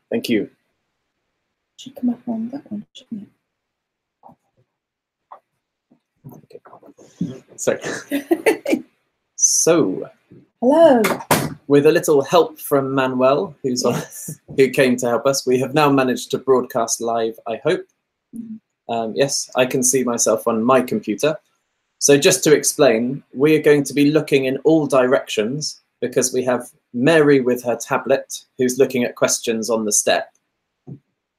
Thank you. Should come up on that one, shouldn't it? Okay. Sorry. So, hello. With a little help from Manuel, who's yes. who came to help us, we have now managed to broadcast live, I hope. Yes, I can see myself on my computer. So just to explain, we are going to be looking in all directions because we have Mary with her tablet, who's looking at questions on the step.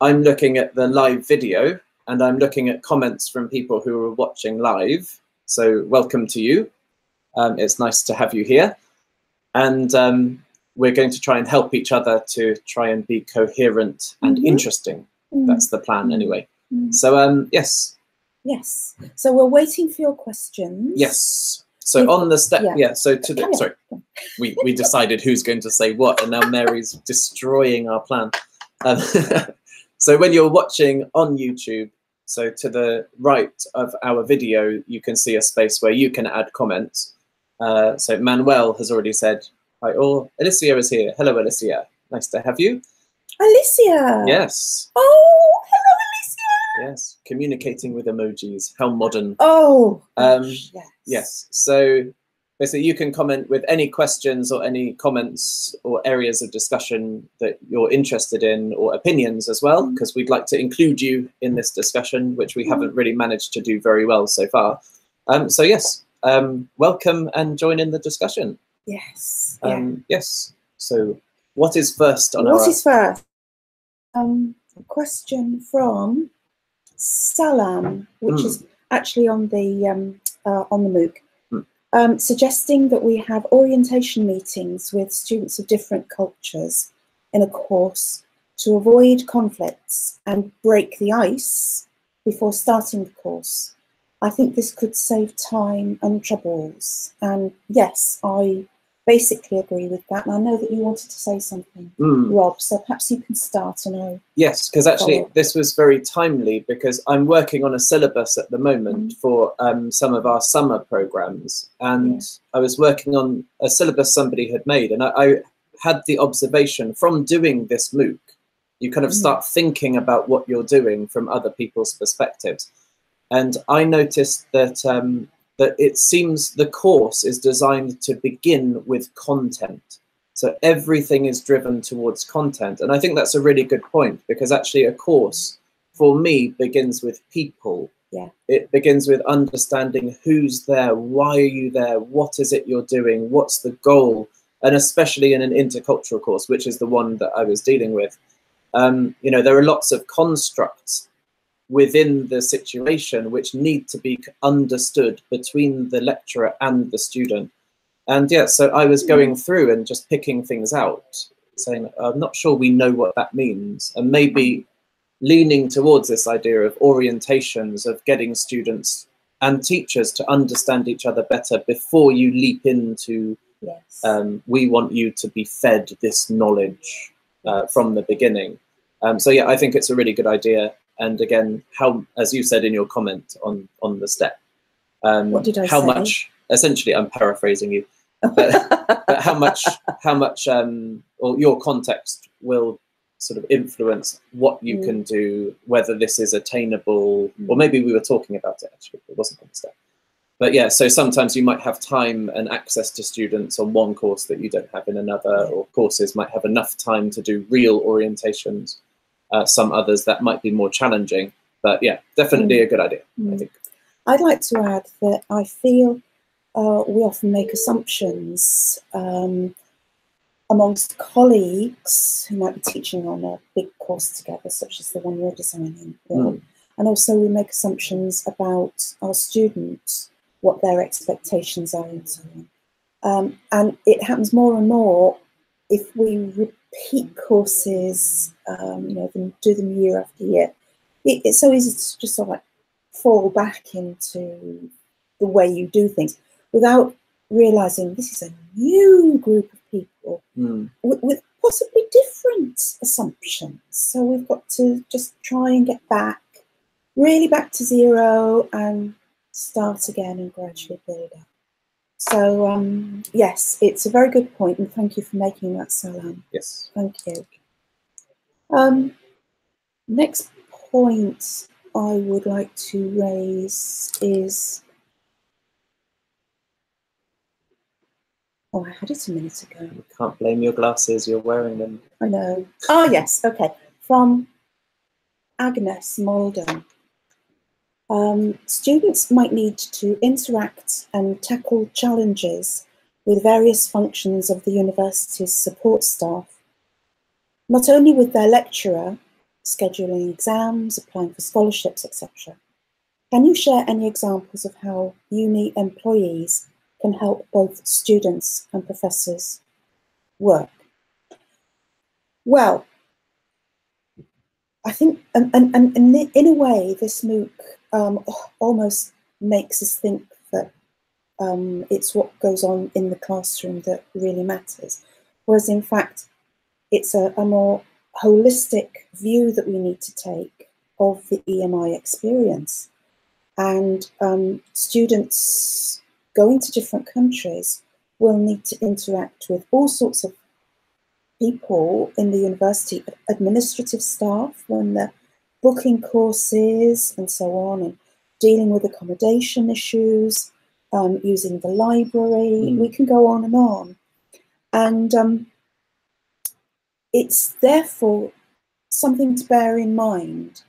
I'm looking at the live video, and I'm looking at comments from people who are watching live. So welcome to you. It's nice to have you here. And we're going to try and help each other to try and be coherent and interesting. That's the plan anyway. So, yes. Yes. So we're waiting for your questions. Yes. So on the step, so to the, sorry, we decided who's going to say what, and now Mary's destroying our plan. So when you're watching on YouTube, so to the right of our video, you can see a space where you can add comments. So Manuel has already said, hi all. Alicia is here. Hello, Alicia. Nice to have you. Alicia. Yes. Oh, hello, Alicia. Yes. Communicating with emojis. How modern. Oh, yes. Yes. So basically you can comment with any questions or any comments or areas of discussion that you're interested in, or opinions as well, because we'd like to include you in this discussion, which we haven't really managed to do very well so far. So yes, welcome and join in the discussion. Yes. Yes. So what is first on What is first? A question from Salam, which is actually on the MOOC. Suggesting that we have orientation meetings with students of different cultures in a course to avoid conflicts and break the ice before starting the course. I think this could save time and troubles. And yes, I basically agree with that. And I know that you wanted to say something, Rob, so perhaps you can start. Yes, because actually this was very timely, because I'm working on a syllabus at the moment for some of our summer programs, and I was working on a syllabus somebody had made, and I had the observation from doing this MOOC, you kind of start thinking about what you're doing from other people's perspectives. And I noticed that that it seems the course is designed to begin with content. So everything is driven towards content. And I think that's a really good point, because actually a course, for me, begins with people. Yeah. It begins with understanding who's there, why are you there, what is it you're doing, what's the goal? And especially in an intercultural course, which is the one that I was dealing with, you know, there are lots of constructs within the situation which need to be understood between the lecturer and the student. And yeah, so I was going through and just picking things out, saying, I'm not sure we know what that means, and maybe leaning towards this idea of orientations, of getting Students and teachers to understand each other better before you leap into, we want you to be fed this knowledge from the beginning. So yeah, I think it's a really good idea. And again, how, as you said in your comment on the step, what did I say? Much, essentially, I'm paraphrasing you, but how much, or your context will sort of influence what you can do, whether this is attainable, or maybe we were talking about it actually, it wasn't on the step. But yeah, so sometimes you might have time and access to students on one course that you don't have in another, or courses might have enough time to do real orientations. Some others that might be more challenging, but yeah, definitely a good idea, I think. I'd like to add that I feel we often make assumptions amongst colleagues who might be teaching on a big course together, such as the one you're designing, Will. And also we make assumptions about our students, what their expectations are and so on. And it happens more and more if we repeat courses, you know, do them year after year. It's so easy to just sort of like fall back into the way you do things without realizing this is a new group of people with possibly different assumptions. So we've got to just try and get back, really back to zero, and start again and gradually build up. So yes, it's a very good point, and thank you for making that, Salam. Yes. Thank you. Next point I would like to raise is, oh, I had it a minute ago. You can't blame your glasses, you're wearing them. I know. Oh, yes, okay. From Agnes Malden. Students might need to interact and tackle challenges with various functions of the university's support staff, not only with their lecturer, scheduling exams, applying for scholarships, etc. Can you share any examples of how uni employees can help both students and professors work? Well, I think, and in a way, this MOOC almost makes us think that it's what goes on in the classroom that really matters, whereas in fact, it's a more holistic view that we need to take of the EMI experience. And students going to different countries will need to interact with all sorts of people in the university, administrative staff when they're booking courses and so on, and dealing with accommodation issues, using the library. We can go on. And it's therefore something to bear in mind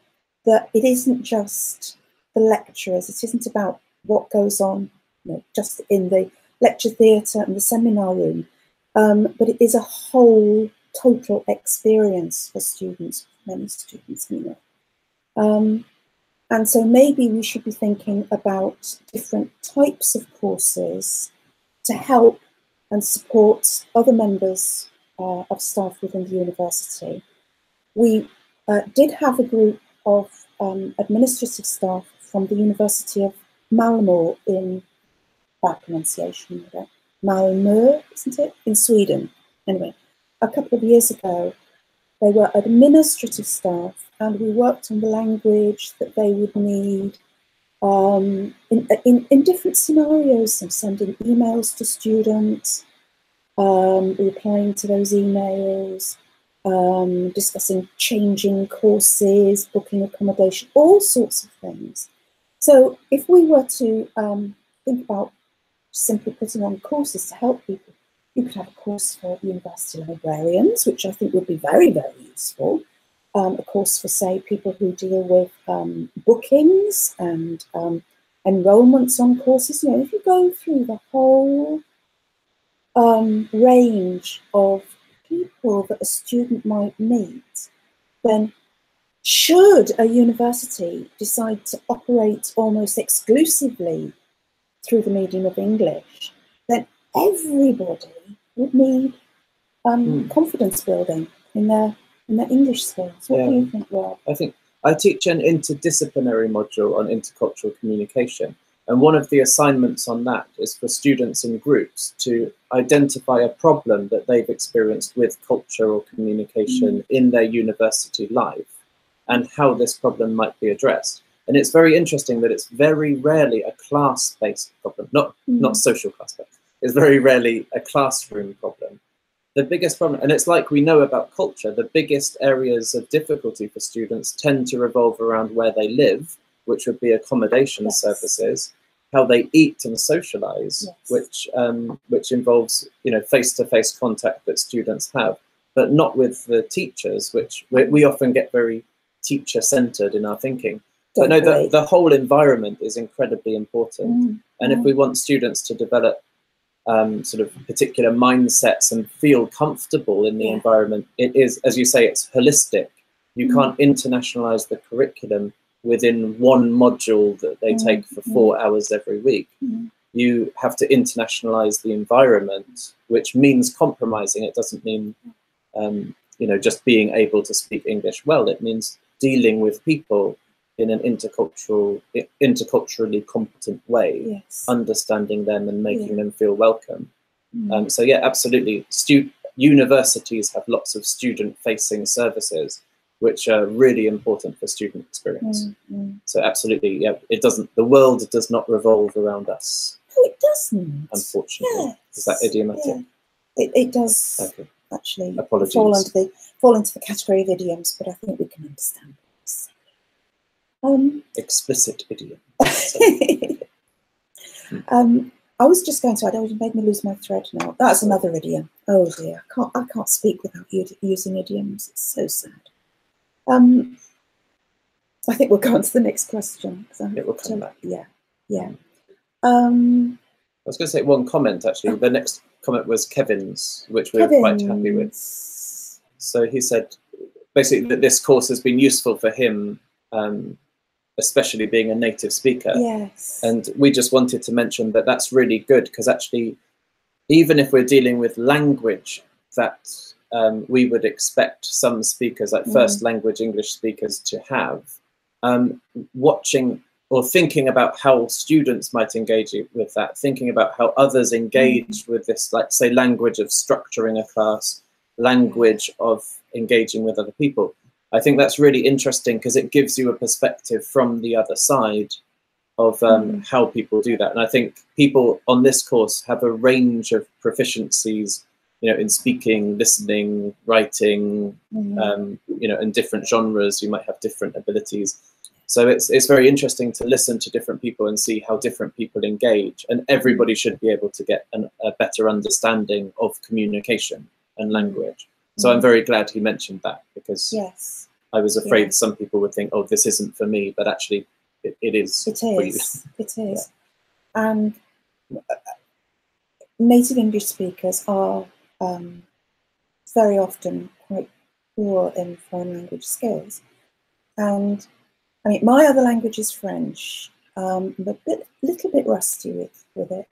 that it isn't just the lecturers, it isn't about what goes on, you know, just in the lecture theatre and the seminar room, but it is a whole total experience for students, many students, you know. And so maybe we should be thinking about different types of courses to help and support other members of staff within the university. We did have a group of administrative staff from the University of Malmö in, bad pronunciation, Malmö, isn't it? In Sweden. Anyway, a couple of years ago, they were administrative staff, and we worked on the language that they would need in different scenarios, so sending emails to students, replying to those emails, discussing changing courses, booking accommodation, all sorts of things. So if we were to think about simply putting on courses to help people, you could have a course for university librarians, which I think would be very, very useful. A course for, say, people who deal with bookings and enrollments on courses. You know, if you go through the whole range of people that a student might meet, then should a university decide to operate almost exclusively through the medium of English, then everybody would need confidence building in their English skills. What do you think, Rob? I think I teach an interdisciplinary module on intercultural communication. And one of the assignments on that is for students in groups to identify a problem that they've experienced with culture or communication in their university life and how this problem might be addressed. And it's very interesting that it's very rarely a class-based problem, not social class-based. It's very rarely a classroom problem. The biggest problem, and it's like we know about culture, the biggest areas of difficulty for students tend to revolve around where they live, which would be accommodation services, how they eat and socialize, which involves, you know, face-to-face contact that students have, but not with the teachers, which we often get very teacher-centered in our thinking. But no, the whole environment is incredibly important. And if we want students to develop sort of particular mindsets and feel comfortable in the environment, it is, as you say, it's holistic. You can't internationalize the curriculum within one module that they take for 4 hours every week. You have to internationalize the environment, which means compromising. It doesn't mean, you know, just being able to speak English well. It means dealing with people in an interculturally competent way, understanding them and making them feel welcome. So yeah, absolutely. Universities have lots of student-facing services, which are really important for student experience. So absolutely, yeah, it doesn't. The world does not revolve around us. No, it doesn't. Unfortunately, is that idiomatic? It does. Okay. Actually, apologies. fall under the fall into the category of idioms, but I think we can understand them. Explicit idiom. I was just going to add, you made me lose my thread now. That's another idiom. Oh dear, I can't speak without using idioms. It's so sad. I think we'll go on to the next question. It will come back. Yeah, yeah. I was going to say one comment, actually. The next comment was Kevin's, which we're quite happy with. So he said, basically, that this course has been useful for him, especially being a native speaker. Yes. And we just wanted to mention that that's really good, because actually, even if we're dealing with language that we would expect some speakers, like first language English speakers, to have, watching or thinking about how students might engage with that, thinking about how others engage with this, like, say, language of structuring a class, language of engaging with other people. I think that's really interesting, because it gives you a perspective from the other side of how people do that. And I think people on this course have a range of proficiencies, you know, in speaking, listening, writing, you know, in different genres. You might have different abilities. So it's very interesting to listen to different people and see how different people engage. And everybody should be able to get a better understanding of communication and language. So I'm very glad he mentioned that, because I was afraid some people would think, oh, this isn't for me, but actually it is. It is. It is. And native English speakers are very often quite poor in foreign language skills. And I mean, my other language is French. I'm a little bit rusty with it,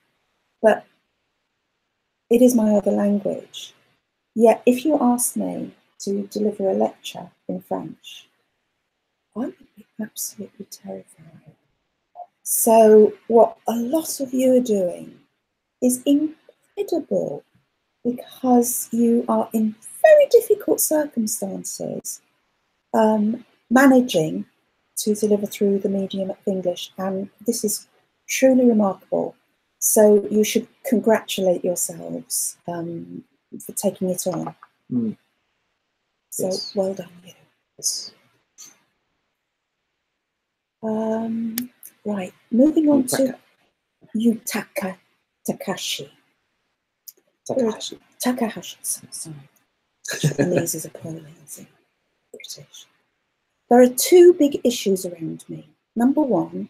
but it is my other language. Yet, if you asked me to deliver a lecture in French, I would be absolutely terrified. So what a lot of you are doing is incredible, because you are in very difficult circumstances, managing to deliver through the medium of English, and this is truly remarkable. So you should congratulate yourselves for taking it on. So well done, you. Yes. Right, moving on to Takahashi. Takahashi, sorry. Japanese is appalling, isn't it? British. There are two big issues around me. Number one,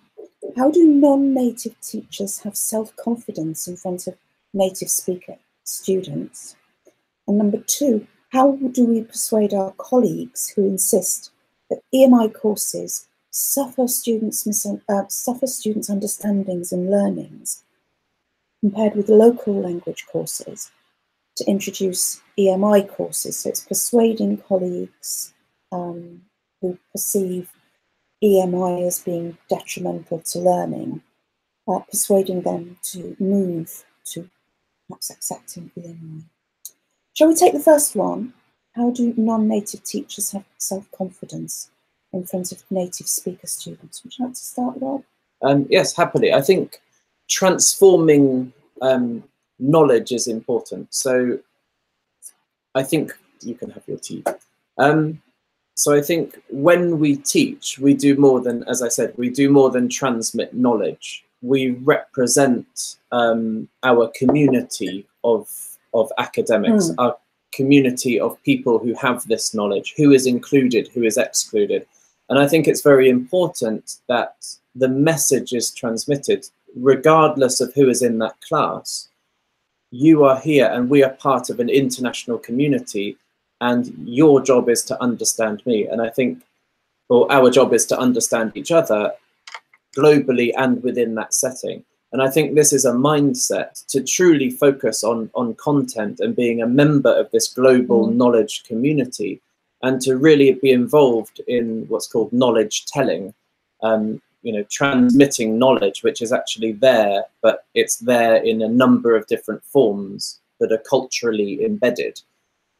how do non-native teachers have self-confidence in front of native speaker students? And number two, how do we persuade our colleagues who insist that EMI courses suffer students' understandings and learnings compared with local language courses to introduce EMI courses? So it's persuading colleagues who perceive EMI as being detrimental to learning, persuading them to move to perhaps accepting EMI. Shall we take the first one? How do non-native teachers have self-confidence in front of native speaker students? Would you like to start, Rob? Yes, happily. I think transforming knowledge is important. So I think you can have your tea. So I think when we teach, we do more than, as I said, we do more than transmit knowledge. We represent our community of academics, our community of people who have this knowledge, who is included, who is excluded. And I think it's very important that the message is transmitted, regardless of who is in that class. You are here and we are part of an international community, and your job is to understand me. And I think, or our job is to understand each other globally and within that setting. And I think this is a mindset to truly focus on content and being a member of this global knowledge community, and to really be involved in what's called knowledge telling, you know, transmitting knowledge, which is actually there, but it's there in a number of different forms that are culturally embedded.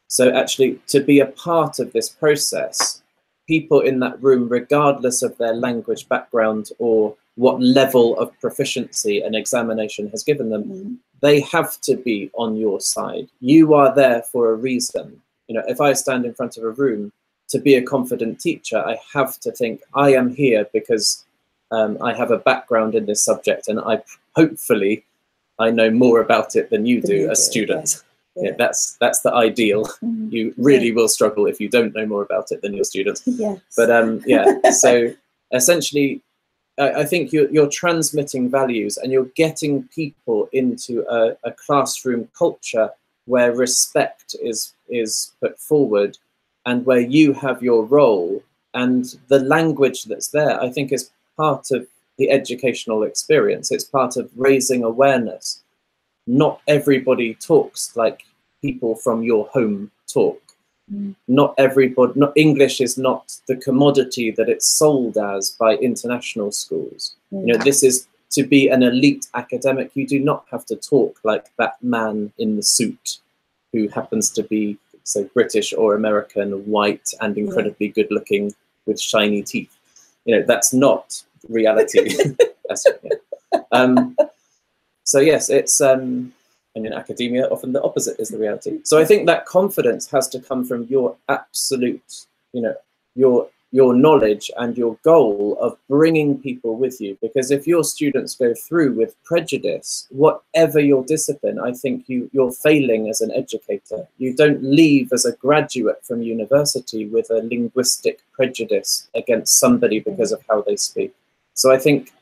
So actually, to be a part of this process, people in that room, regardless of their language background or what level of proficiency an examination has given them, they have to be on your side. You are there for a reason. You know, if I stand in front of a room, to be a confident teacher, I have to think I am here because I have a background in this subject, and hopefully I know more about it than you do as students. Yeah, that's the ideal. You really will struggle if you don't know more about it than your students. Yes. But yeah, so essentially, I think you're transmitting values, and you're getting people into a classroom culture where respect is put forward, and where you have your role, and the language that's there, I think, is part of the educational experience. It's part of raising awareness. Not everybody talks like people from your home talk. Not English is not the commodity that it's sold as by international schools. You know, this is to be an elite academic. You do not have to talk like that man in the suit who happens to be, say, British or American, white and incredibly good looking with shiny teeth. You know, that's not reality. So yes, it's and in academia, often the opposite is the reality. So I think that confidence has to come from your absolute, you know, your knowledge and your goal of bringing people with you. Because if your students go through with prejudice, whatever your discipline, I think you're failing as an educator. You don't leave as a graduate from university with a linguistic prejudice against somebody because of how they speak. So I think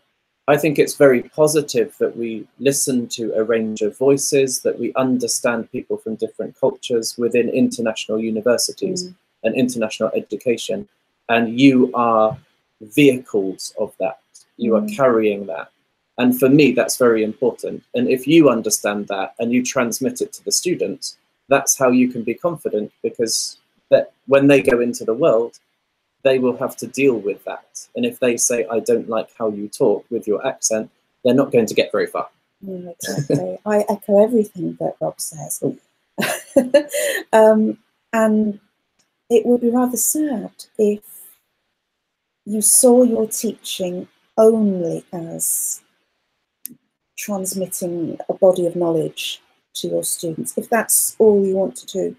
it's very positive that we listen to a range of voices, that we understand people from different cultures within international universities and international education. And you are vehicles of that. You are carrying that. And for me, that's very important. And if you understand that and you transmit it to the students, that's how you can be confident, because that when they go into the world, they will have to deal with that. And if they say, I don't like how you talk with your accent, they're not going to get very far. Exactly. I echo everything that Rob says. And it would be rather sad if you saw your teaching only as transmitting a body of knowledge to your students. If that's all you want to do,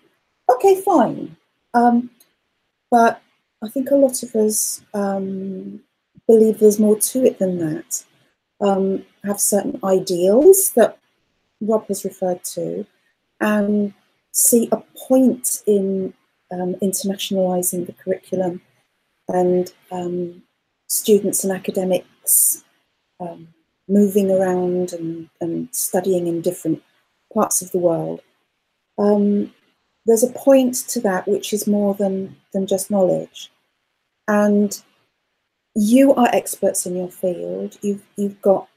okay, fine. But I think a lot of us believe there's more to it than that. Have certain ideals that Rob has referred to, and see a point in internationalizing the curriculum, and students and academics moving around and studying in different parts of the world. There's a point to that which is more than just knowledge. And you are experts in your field. You've got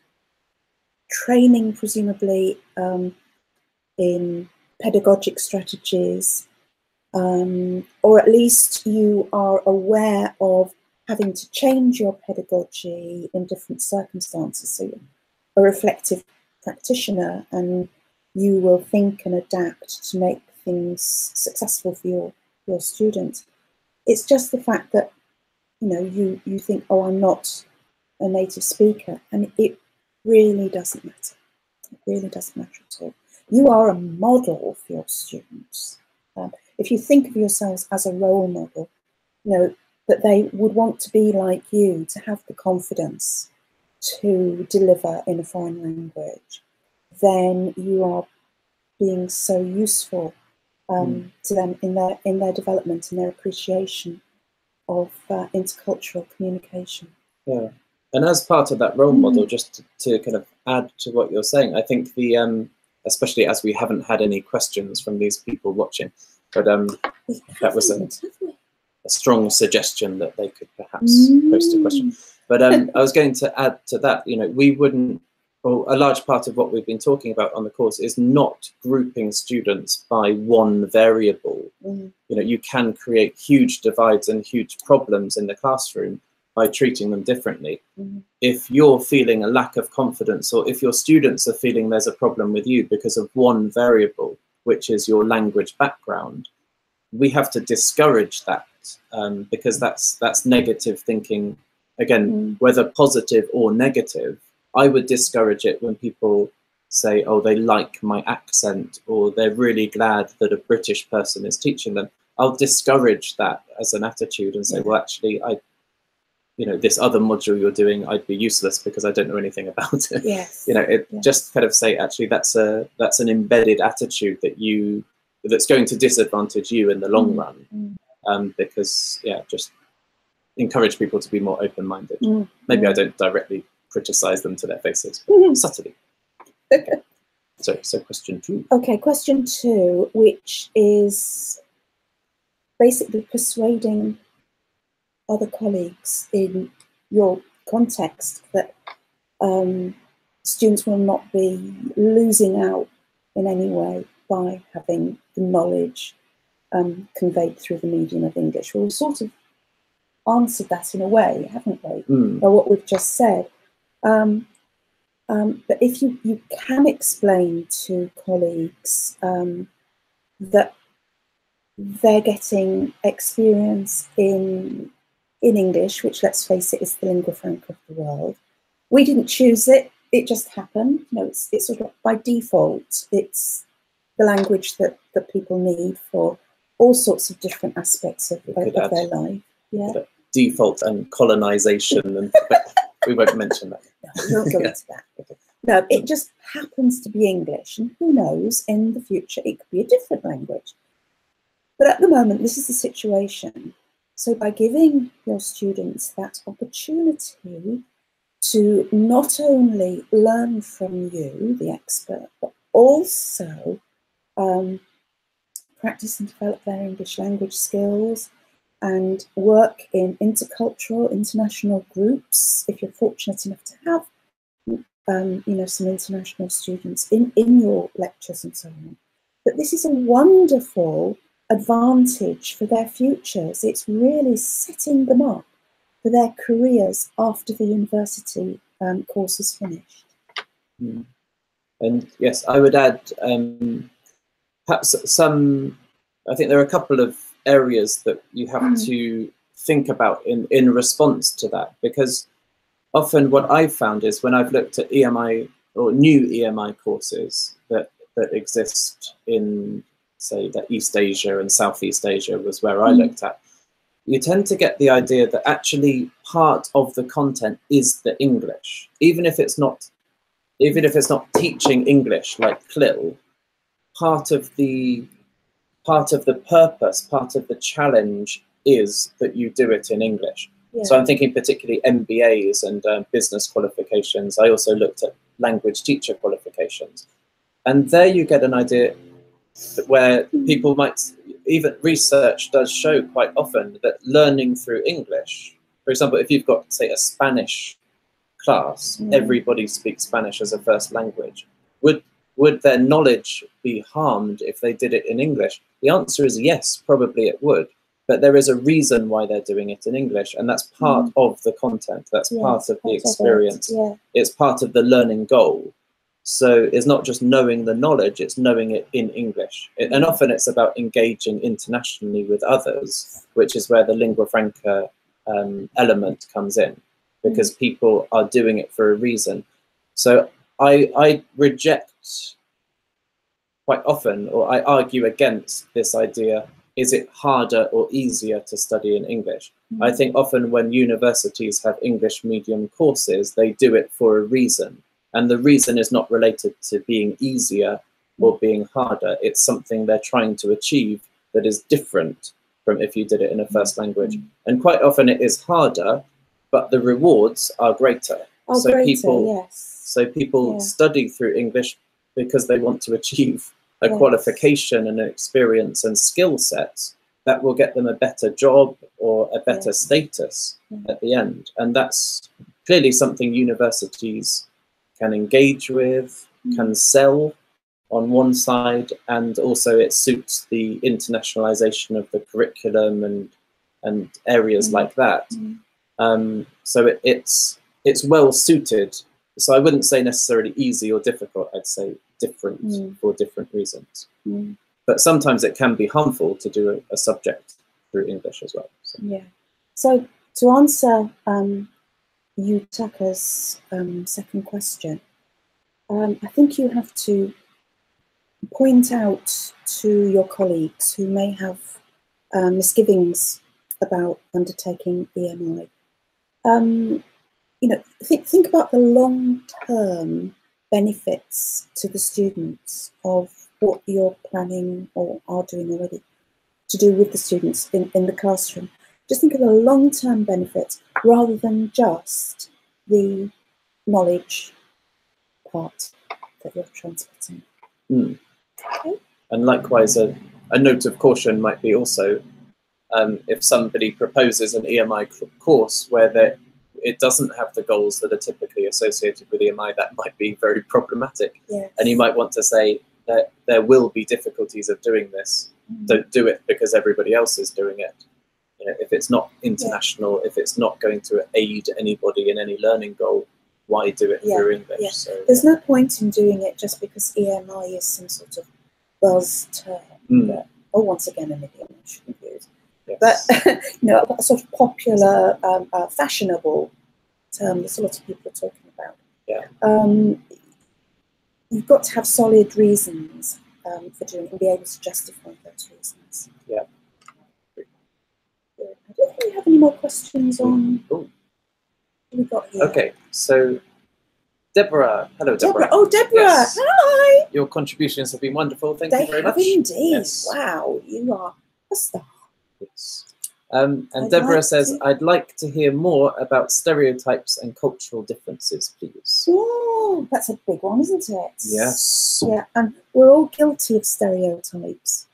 training, presumably, in pedagogic strategies, or at least you are aware of having to change your pedagogy in different circumstances. So you're a reflective practitioner, and you will think and adapt to make things successful for your students. It's just the fact that, you know, you think, oh, I'm not a native speaker, and it really doesn't matter. It really doesn't matter at all. You are a model for your students. If you think of yourselves as a role model, you know, that they would want to be like you, to have the confidence to deliver in a foreign language, then you are being so useful to them in their development and their appreciation of intercultural communication. Yeah, and as part of that role model, just to kind of add to what you're saying, I think especially as we haven't had any questions from these people watching, but that was a strong suggestion that they could perhaps post a question. But I was going to add to that, you know, we wouldn't, or a large part of what we've been talking about on the course is not grouping students by one variable. You know, you can create huge divides and huge problems in the classroom by treating them differently. If you're feeling a lack of confidence, or if your students are feeling there's a problem with you because of one variable, which is your language background, we have to discourage that, because that's negative thinking. Again, whether positive or negative, I would discourage it when people say, oh, they like my accent, or they're really glad that a British person is teaching them. I'll discourage that as an attitude and say, well, actually, this other module you're doing, I'd be useless because I don't know anything about it. Yes. Just kind of say, actually, that's an embedded attitude that's going to disadvantage you in the long run. Because just encourage people to be more open-minded. Maybe I don't directly criticize them to their faces, but subtly. So question 2. Okay, question 2, which is basically persuading other colleagues in your context that students will not be losing out in any way by having the knowledge conveyed through the medium of English. Well, we've sort of answered that in a way, haven't we, by what we've just said. But if you can explain to colleagues that they're getting experience in English, which, let's face it, is the lingua franca of the world. We didn't choose it, it just happened. It's sort of by default, it's the language that people need for all sorts of different aspects of their life. Yeah. Default and colonization, and we won't mention that. No, we won't go into that. Okay. No, it just happens to be English, and who knows, in the future it could be a different language. But at the moment, this is the situation. So by giving your students that opportunity to not only learn from you, the expert, but also practice and develop their English language skills and work in intercultural, international groups, if you're fortunate enough to have some international students in your lectures and so on. But this is a wonderful advantage for their futures. It's really setting them up for their careers after the university course is finished. And yes, I would add perhaps I think there are a couple of areas that you have to think about in response to that, because often what I've found is when I've looked at EMI or new EMI courses that exist in, say, that East Asia and Southeast Asia was where I looked at, you tend to get the idea that actually part of the content is the English, even if it's not teaching English like CLIL. Part of the purpose, part of the challenge is that you do it in English. Yeah. So I'm thinking particularly MBAs and business qualifications. I also looked at language teacher qualifications. And there you get an idea where people might, even research does show quite often that learning through English, for example, if you've got, say, a Spanish class, everybody speaks Spanish as a first language. Would their knowledge be harmed if they did it in English? The answer is yes, probably it would. But there is a reason why they're doing it in English, and that's part of the content. That's part of the experience. It's part of the learning goal. So it's not just knowing the knowledge, it's knowing it in English. And often it's about engaging internationally with others, which is where the lingua franca element comes in, because people are doing it for a reason. So I reject quite often, or I argue against this idea, is it harder or easier to study in English? I think often when universities have English medium courses, they do it for a reason. And the reason is not related to being easier or being harder. It's something they're trying to achieve that is different from if you did it in a first language. And quite often it is harder, but the rewards are greater. So people study through English because they want to achieve a qualification and an experience and skill sets that will get them a better job or a better status at the end. And that's clearly something universities can engage with, can sell on one side, and also it suits the internationalization of the curriculum and areas like that. So it's well suited. So I wouldn't say necessarily easy or difficult, I'd say different for different reasons. But sometimes it can be harmful to do a subject through English as well. So. Yeah. So to answer Yutaka's second question, I think you have to point out to your colleagues who may have misgivings about undertaking EMI. You know, think about the long-term benefits to the students of what you're planning or are doing already to do with the students in the classroom. Just think of the long-term benefits rather than just the knowledge part that you're transmitting. Okay. And likewise, a note of caution might be also if somebody proposes an EMI course where it doesn't have the goals that are typically associated with EMI, that might be very problematic. Yes. And you might want to say that there will be difficulties of doing this. Don't do it because everybody else is doing it. You know, if it's not international, if it's not going to aid anybody in any learning goal, why do it through English? Yeah. So, there's no point in doing it just because EMI is some sort of buzz term. That, once again, an idiom I shouldn't use. Yes. But you know, a sort of popular, fashionable term that a lot of people are talking about. Yeah. You've got to have solid reasons for doing it and be able to justify those reasons. Yeah. I don't think we have any more questions on. What we got here? Okay, so Deborah. Hello, Deborah. Oh, Deborah. Yes. Hi. Your contributions have been wonderful. Thank you very much. Indeed. Yes. Wow, you are a star. Yes. And Deborah says, I'd like to hear more about stereotypes and cultural differences, please. Oh, that's a big one, isn't it? Yes. Yeah, and we're all guilty of stereotypes.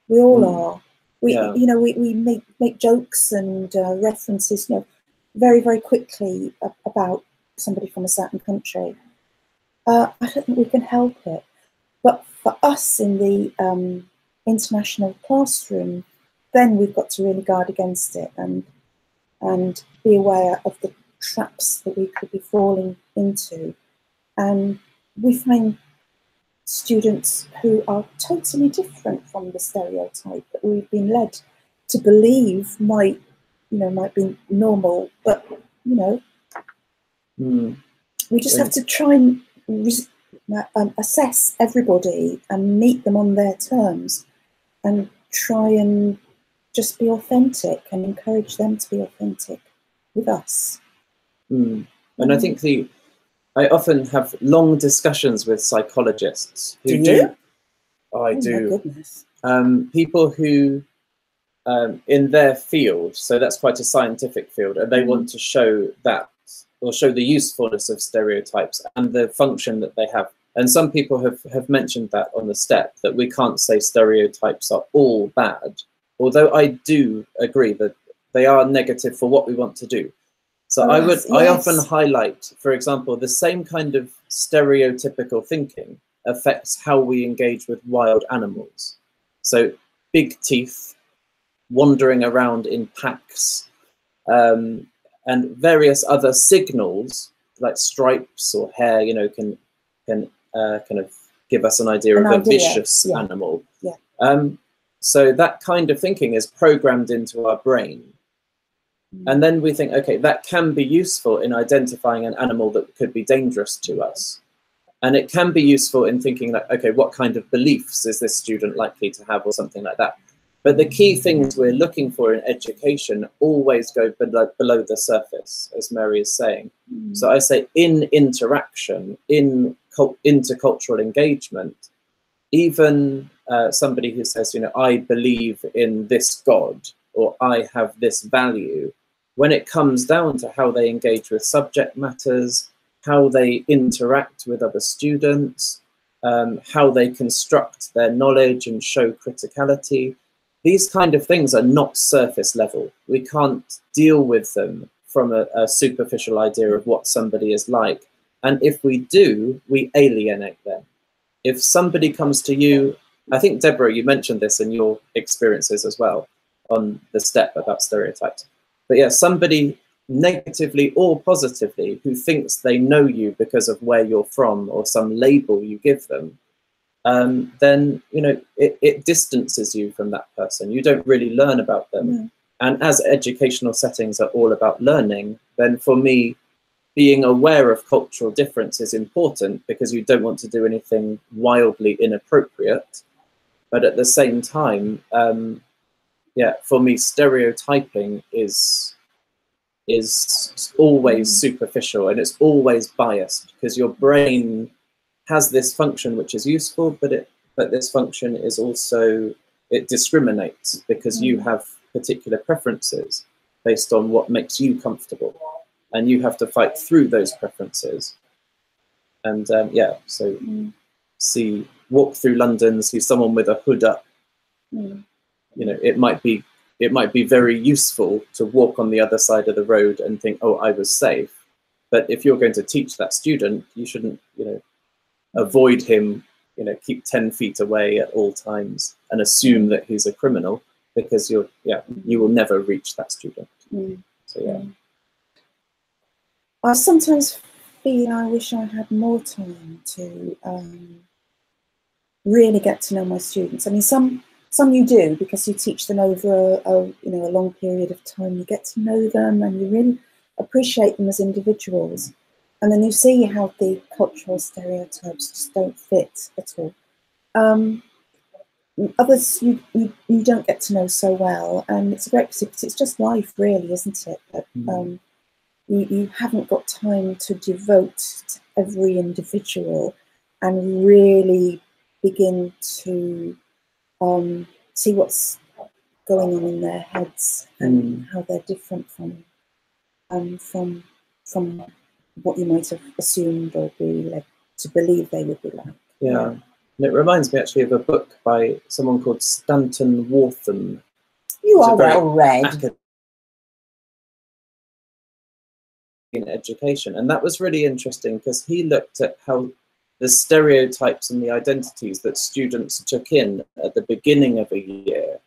We all are. You know, we make jokes and references, you know, very, very quickly about somebody from a certain country. I don't think we can help it. But for us in the international classroom, then we've got to really guard against it and be aware of the traps that we could be falling into. And we find students who are totally different from the stereotype that we've been led to believe might be normal, but you know, we just have to try and assess everybody and meet them on their terms and try and just be authentic and encourage them to be authentic with us. And I think I often have long discussions with psychologists who do. Oh, I do. My goodness. People who, in their field, so that's quite a scientific field, and they want to show that, or show the usefulness of stereotypes and the function that they have. And some people have mentioned that on the step, that we can't say stereotypes are all bad, although I do agree that they are negative for what we want to do. So I often highlight, for example, the same kind of stereotypical thinking affects how we engage with wild animals. So big teeth, wandering around in packs, and various other signals like stripes or hair, you know, can kind of give us an idea of a vicious animal. Yeah. So that kind of thinking is programmed into our brain. And then we think, okay, that can be useful in identifying an animal that could be dangerous to us. And it can be useful in thinking like, okay, what kind of beliefs is this student likely to have or something like that. But the key things we're looking for in education always go below the surface, as Mary is saying. So I say in interaction, in intercultural engagement, even somebody who says, you know, I believe in this God or I have this value, when it comes down to how they engage with subject matters, how they interact with other students, how they construct their knowledge and show criticality, these kind of things are not surface level. We can't deal with them from a superficial idea of what somebody is like. And if we do, we alienate them. If somebody comes to you, I think, Deborah, you mentioned this in your experiences as well on the step about stereotypes. But yeah, somebody negatively or positively who thinks they know you because of where you're from or some label you give them, then, you know, it distances you from that person. You don't really learn about them. And as educational settings are all about learning, then for me, being aware of cultural difference is important because you don't want to do anything wildly inappropriate. But at the same time, yeah, for me, stereotyping is always superficial, and it's always biased, because your brain has this function which is useful, but this function is also, it discriminates, because you have particular preferences based on what makes you comfortable, and you have to fight through those preferences. And yeah, so walk through London, see someone with a hood up, you know, it might be very useful to walk on the other side of the road and think, oh, I was safe. But if you're going to teach that student, you shouldn't, you know, avoid him, you know, keep 10 feet away at all times and assume that he's a criminal, because you will never reach that student. So yeah. I sometimes feel I wish I had more time to really get to know my students. I mean, some you do, because you teach them over a long period of time. You get to know them and you really appreciate them as individuals. And then you see how the cultural stereotypes just don't fit at all. Others you don't get to know so well, and it's a great pity, because it's just life, really, isn't it? But, you haven't got time to devote to every individual and really begin to see what's going on in their heads and how they're different from what you might have assumed or be led to believe they would be like. Yeah. And it reminds me actually of a book by someone called Stanton Wortham. You are well read. In education, and that was really interesting, because he looked at how the stereotypes and the identities that students took in at the beginning of a year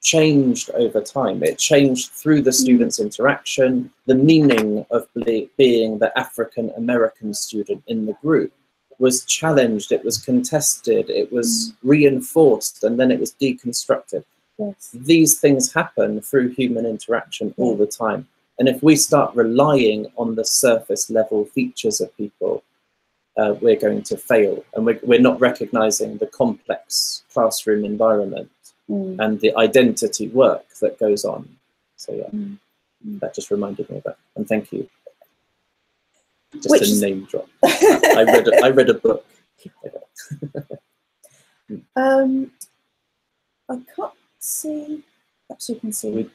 changed over time. It changed through the students' interaction. The meaning of being the African American student in the group was challenged, it was contested, it was reinforced, and then it was deconstructed. Yes. These things happen through human interaction all the time. And if we start relying on the surface level features of people, we're going to fail. And we're not recognizing the complex classroom environment and the identity work that goes on. So yeah, that just reminded me of that. And thank you. Just a name drop. I read a book. I can't see. Perhaps you can see.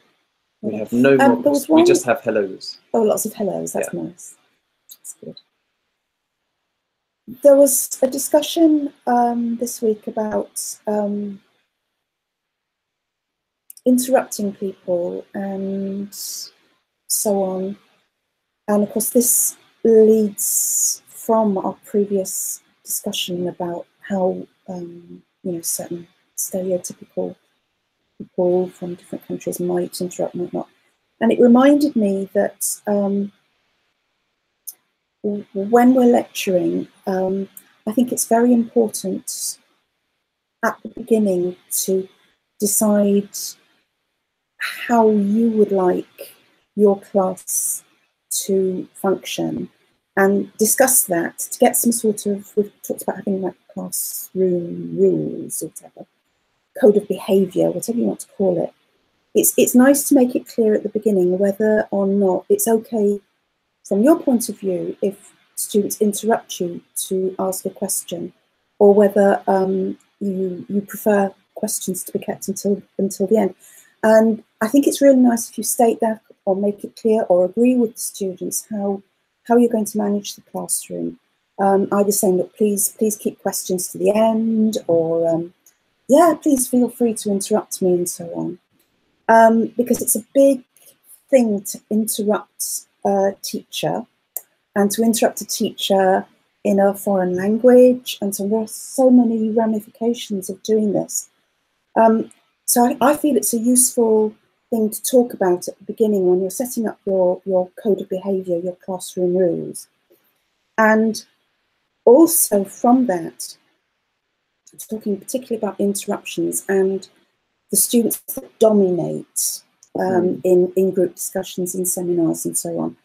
We have no more. We just have hellos. Oh, lots of hellos. That's nice. That's good. There was a discussion this week about interrupting people and so on. And of course, this leads from our previous discussion about how certain stereotypical people from different countries might interrupt, might not. And it reminded me that when we're lecturing, I think it's very important at the beginning to decide how you would like your class to function and discuss that to get some sort of, we've talked about having like classroom rules or whatever, code of behaviour, whatever you want to call it. It's nice to make it clear at the beginning whether or not it's okay from your point of view if students interrupt you to ask a question, or whether you prefer questions to be kept until the end. And I think it's really nice if you state that or make it clear or agree with the students how you're going to manage the classroom. Either saying that please keep questions to the end, or yeah, please feel free to interrupt me and so on. Because it's a big thing to interrupt a teacher, and to interrupt a teacher in a foreign language, and so there are so many ramifications of doing this. So I feel it's a useful thing to talk about at the beginning when you're setting up your code of behaviour, your classroom rules. And also from that, talking particularly about interruptions and the students that dominate in group discussions, in seminars and so on.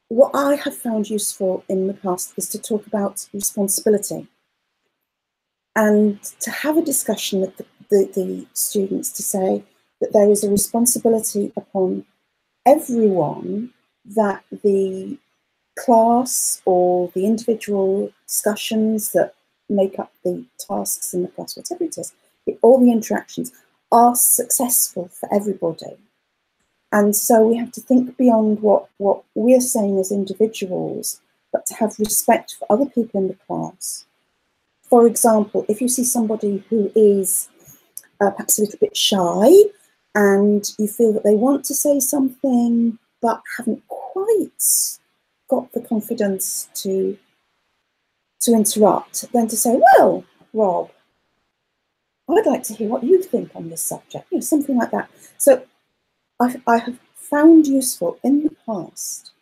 What I have found useful in the past is to talk about responsibility and to have a discussion at the the students to say that there is a responsibility upon everyone that the class or the individual discussions that make up the tasks in the class, whatever it is, all the interactions are successful for everybody. And so we have to think beyond what we're saying as individuals, but to have respect for other people in the class. For example, if you see somebody who is perhaps a little bit shy and you feel that they want to say something but haven't quite got the confidence to interrupt, then to say, well, Rob, I'd like to hear what you think on this subject, you know, something like that. So I have found useful in the past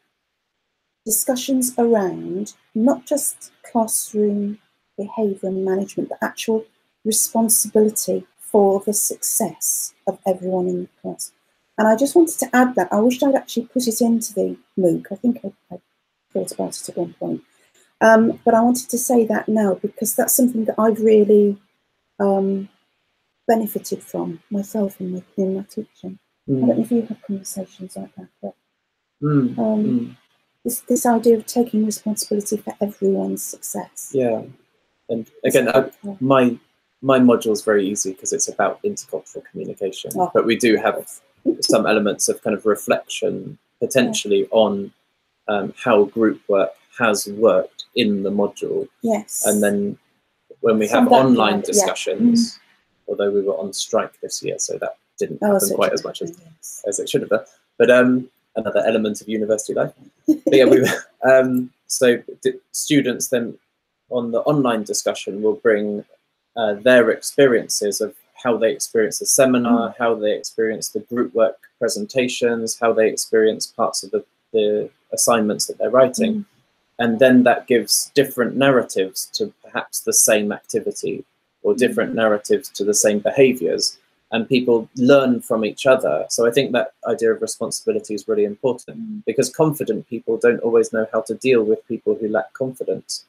discussions around not just classroom behaviour and management, but actual responsibility for the success of everyone in the class. And I just wanted to add that. I wished I'd actually put it into the MOOC. I think I thought about it at one point. But I wanted to say that now because that's something that I've really benefited from myself in my teaching. I don't know if you have conversations like that, but this idea of taking responsibility for everyone's success. Yeah, and again, my module is very easy because it's about intercultural communication, but we do have some elements of kind of reflection potentially on how group work has worked in the module. Yes. And then when we have online discussions, although we were on strike this year, so that didn't happen quite as much as it should have done. But another element of university life. But yeah, so students then on the online discussion will bring their experiences of how they experience the seminar, how they experience the group work presentations, how they experience parts of the assignments that they're writing. And then that gives different narratives to perhaps the same activity or different narratives to the same behaviors. And people learn from each other. So I think that idea of responsibility is really important because confident people don't always know how to deal with people who lack confidence.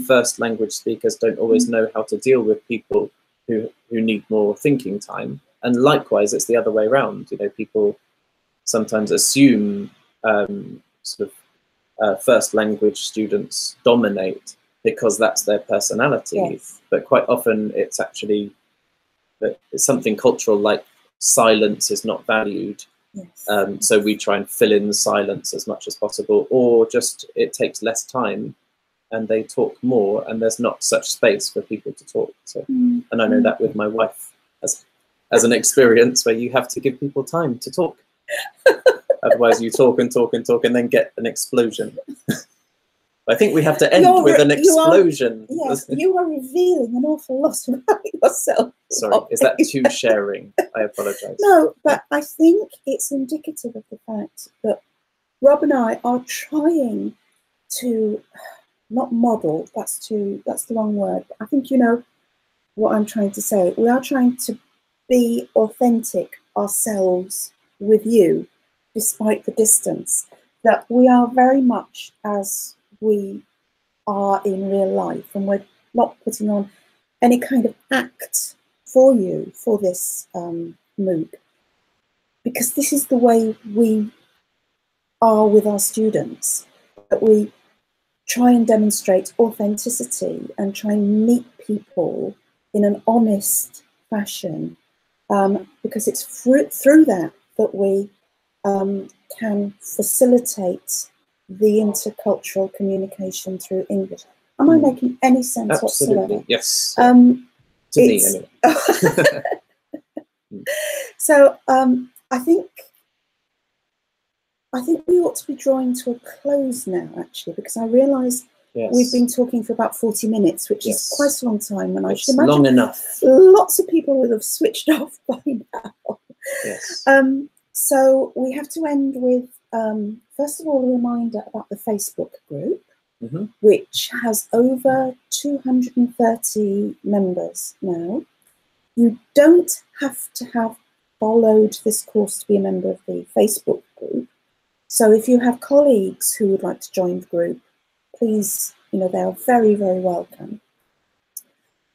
First language speakers don't always know how to deal with people who need more thinking time. And likewise, it's the other way around. You know, people sometimes assume first language students dominate because that's their personality. Yes. But quite often it's actually that it's something cultural like silence is not valued. Yes. So we try and fill in silence as much as possible, or just it takes less time and they talk more and there's not such space for people to talk. So, and I know that with my wife as an experience where you have to give people time to talk. Otherwise you talk and talk and talk and then get an explosion. I think we have to end with an explosion. Yes, you are revealing an awful lot about yourself. Sorry, is that too sharing? I apologise. No, but I think it's indicative of the fact that Rob and I are trying to, not model, that's the wrong word, but I think you know what I'm trying to say. We are trying to be authentic ourselves with you, despite the distance, that we are very much as we are in real life, and we're not putting on any kind of act for you for this MOOC, because this is the way we are with our students, that we try and demonstrate authenticity and try and meet people in an honest fashion, because it's through that we can facilitate the intercultural communication through English. Am I making any sense whatsoever? Yes. To me, anyway. So I think we ought to be drawing to a close now, actually, because I realise we've been talking for about 40 minutes, which is quite a long time, and I should imagine long enough. Lots of people would have switched off by now. Yes. So we have to end with, first of all, a reminder about the Facebook group, which has over 230 members now. You don't have to have followed this course to be a member of the Facebook group. So if you have colleagues who would like to join the group, please, you know, they are very, very welcome.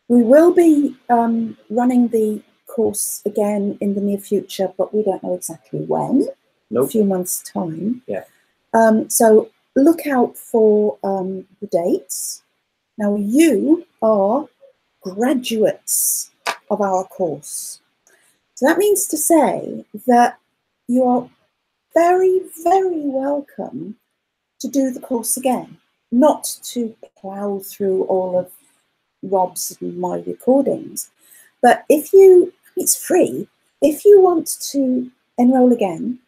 We will be running the course again in the near future, but we don't know exactly when. Nope. A few months' time. Yeah. So look out for the dates. Now, you are graduates of our course. So that means to say that you are very, very welcome to do the course again, not to plough through all of Rob's and my recordings. But if you, it's free, if you want to enroll again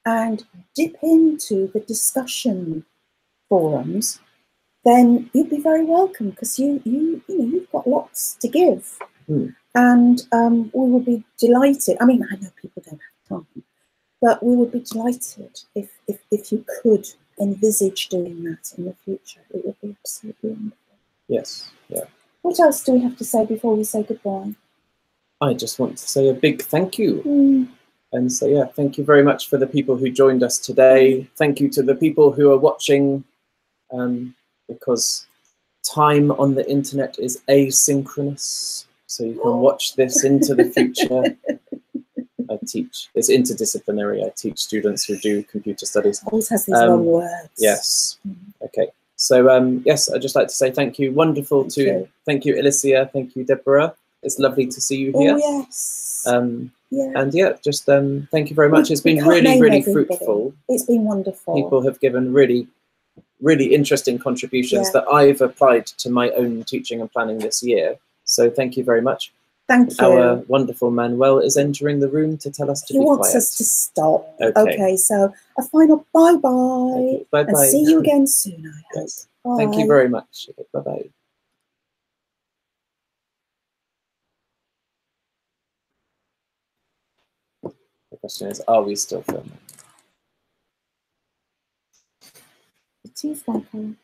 and dip into the discussion forums, then you'd be very welcome, because you've got lots to give. And we would be delighted. I mean, I know people don't have time, but we would be delighted if you could envisage doing that in the future. It would be absolutely wonderful. Yes, yeah. What else do we have to say before we say goodbye? I just want to say a big thank you. And so, yeah, thank you very much for the people who joined us today. Thank you to the people who are watching, because time on the internet is asynchronous. So you can watch this into the future. I teach, it's interdisciplinary. I teach students who do computer studies. Always has these long words. Yes. Okay. So, yes, I'd just like to say thank you. Wonderful thank you, Alicia. Thank you, Deborah. It's lovely to see you here. Oh, yes. Yeah. And yeah, just thank you very much. It's been really, really fruitful. It's been wonderful. People have given really, really interesting contributions that I've applied to my own teaching and planning this year. So thank you very much. Thank you. Our wonderful Manuel is entering the room to tell us to be quiet. He wants us to stop. Okay, so a final bye-bye. Bye-bye. And see you again soon, I hope. Yes. Bye. Thank you very much. Okay, bye-bye. The question is, are we still filming? It is, Michael.